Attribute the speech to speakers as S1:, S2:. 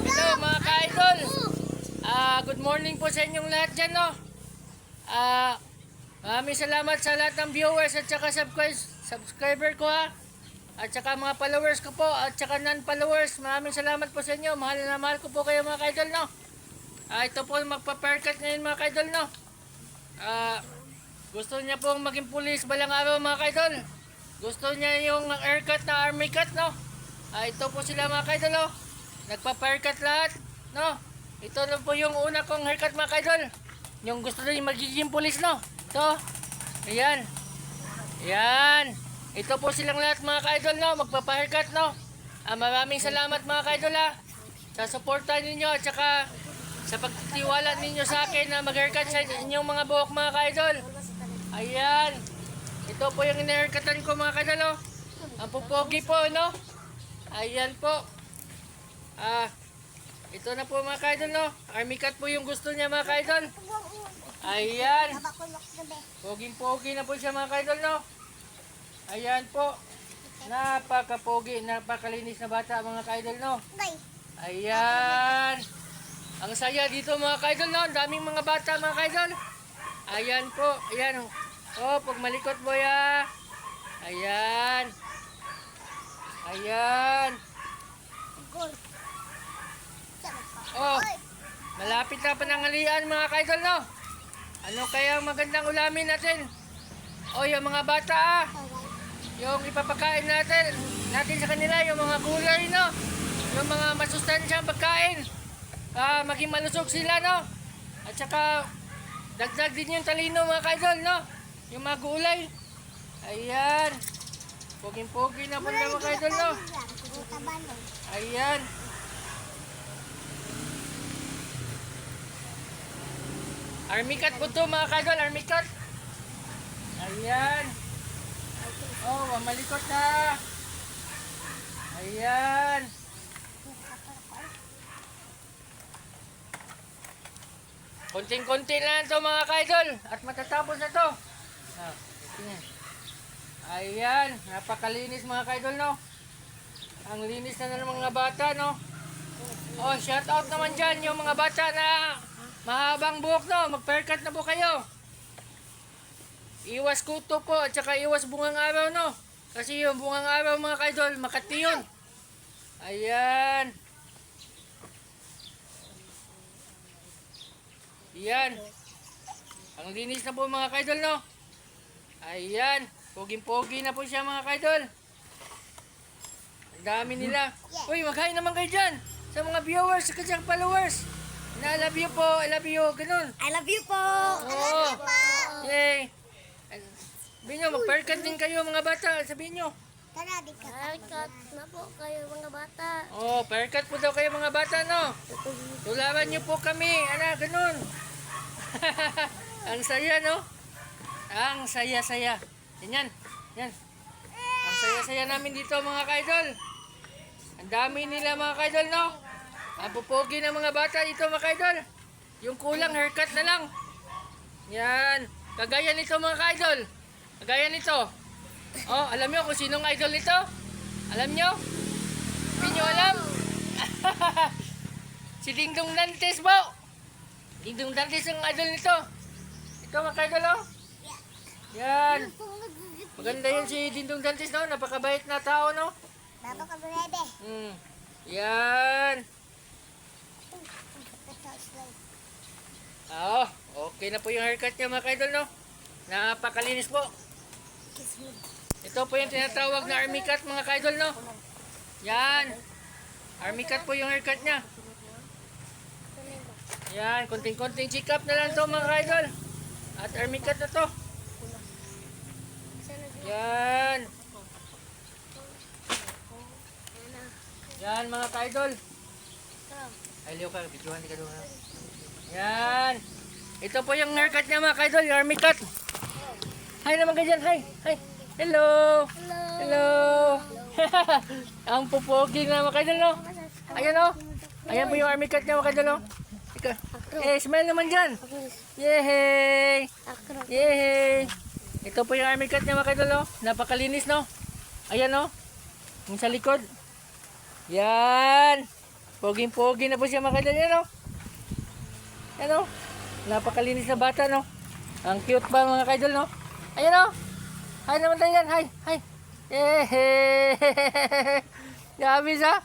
S1: Hello mga ka-idol. Good morning po sa inyong lahat dyan, no? Maraming salamat sa lahat ng viewers at saka subscriber ko, ha. At saka mga followers ko po at saka non-followers. Maraming salamat po sa inyo. Mahal na mahal ko po kayo mga ka-idol, no? Ito po magpa-percut ngayon mga ka-idol, no? Gusto niya pong maging pulis balang araw mga ka-idol. Gusto niya yung haircut na army cut, no? Ito po sila mga ka-idol, no? Nagpa-haircut lahat, no? Ito na po yung una kong haircut mga ka-idol. Yung gusto niya magiging pulis, no? Ito. Ayan. Ayan. Ito po silang lahat mga ka-idol, no? Magpapa-haircut, no? Maraming salamat mga ka-idol, ha? Sa suporta ninyo at saka sa pagtiwala ninyo sa akin na mag-haircut sa inyong mga buhok mga ka-idol. Ayan. Ito po yung in-haircutan ko mga ka-idol, oh. Ang pupogi po, no? Ayan po. Ito na po mga ka-idol, no? Army cut po yung gusto niya mga ka-idol. Ayan. Poging-pogi na po siya mga ka-idol, no? Ayan po. Napaka-pogi, napakalinis na bata mga ka-idol, no? Ayan. Ang saya dito mga ka-idol, no? Daming mga bata mga ka-idol. Ayan po. Ayan. Oh, pag malikot mo ya. Ayan. Ayan. Oh, malapit na panangalian mga ka-idol, no? Ano kaya magandang ulamin natin? Oh, yung mga bata, yung ipapakain natin sa kanila, yung mga gulay, no? Yung mga masustansyang pagkain. Maging malusog sila, no? At saka dagdag din yung talino mga ka-idol, no? Yung mga gulay. Ayan. Poging-pogi na po mga ka-idol, no? Ayan. Army cut po to mga ka-idol, army cut. Ayan. Oh, mamalikot na. Ayan. Konting-konti lang to mga ka-idol at matatapos na to. Ayan, napakalinis mga ka-idol, no? Ang linis na ng mga bata, no? Oh, shout out naman dyan yung mga bata na mahabang buhok, no? Mag-haircut na po kayo. Iwas kuto po at saka iwas bungang araw, no? Kasi yung bungang araw mga ka-idol, makati yun. Ayan. Ayan. Ang linis na po mga ka-idol, no? Ayan. Poging-pogi na po siya mga ka-idol. Ang dami nila. Uy, maghain naman kayo dyan sa mga viewers at saka followers. I love you po. I love you. Ganun.
S2: I love you po.
S1: Oo.
S2: I love you po.
S1: Yay. Sabihin nyo, mag-haircut din kayo mga bata. Sabihin nyo.
S2: Haircut na po kayo mga bata.
S1: Oh, haircut po daw kayo mga bata, no? Tularan nyo po kami. Ganun. Ang saya, no? Ang saya-saya. Yan. Yan. Ang saya-saya namin dito mga ka-idol. Ang dami nila mga ka-idol, no? Ang pupogi ng mga bata dito mga ka-idol. Yung kulang haircut na lang. Yan. Kagaya nito mga ka-idol. Kagaya nito. Oh, alam nyo kung sinong idol nito? Alam nyo? Hindi nyo alam? Si Dingdong Dantes po. Dingdong Dantes yung idol nito. Ito mga ka-idol, oh. Yan. Maganda yun si Dingdong Dantes, no? Napakabait na tao, no?
S2: Napakabrebe.
S1: Yan. Okay na po yung haircut niya mga ka-idol, no? Napakalinis po. Ito po yung tinatawag na army cut mga ka-idol, no? Yan. Army cut po yung haircut niya. Yan. Konting-konting check up na lang to mga ka-idol. At army cut na to. Yan. Yan mga ka-idol. Ay, Leo ka. Videohan ka doon. Yan. Ito po yung haircut niya mga ka-idol. Yung army cut. Hi naman kayo dyan. Hi. Hi. Hello. Hello. Ang pupogi na mga ka-idol, no? Ayan, no? Ayan po yung army cut niya mga ka-idol, no? Smile naman dyan. Yehey. Yehey. Ito po yung army cut niya mga ka-idol, no? Napakalinis, no? Ayan, no? Yung sa likod. Yan. Poging-pogi na po siya mga kaidol. Yan o. Yan o. Napakalinis na bata no. Ang cute ba mga kaidol no? Ayan o. Hi naman tayo yan. Hi. Hi. Yehey. Yamis ha.